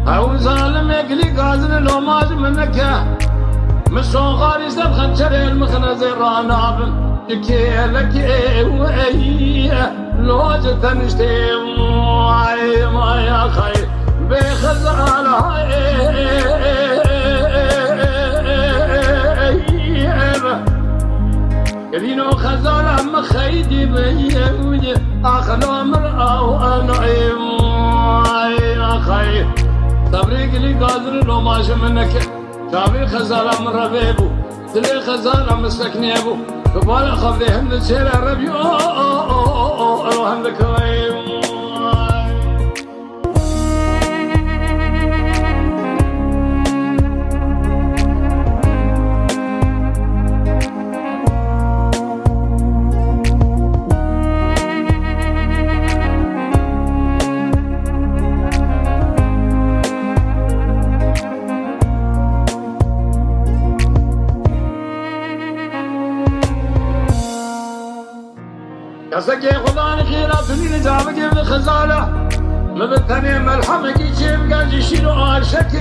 او ظالم يقلي قازن لو ماج منك مسون غاريس بخنجر المخنز راناب كيلك وي لوج تنشتي ما يا خير بخزال كلينو خزال أم خيدي بيودي أخلو مرأة وأنعيم يا خير صبري قلي قادر لو ماش منك شابي خزال أم ربيبو دلي خزال أم سكنيبو قبال خفدي هند سير ربي هندك كسكي خدان خيراتني نجابك بخزالة مبتني ملحمك يجيب قاجي شيلو عاشك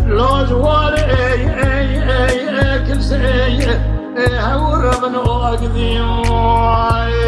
لو جواري كل سي هور من أقديم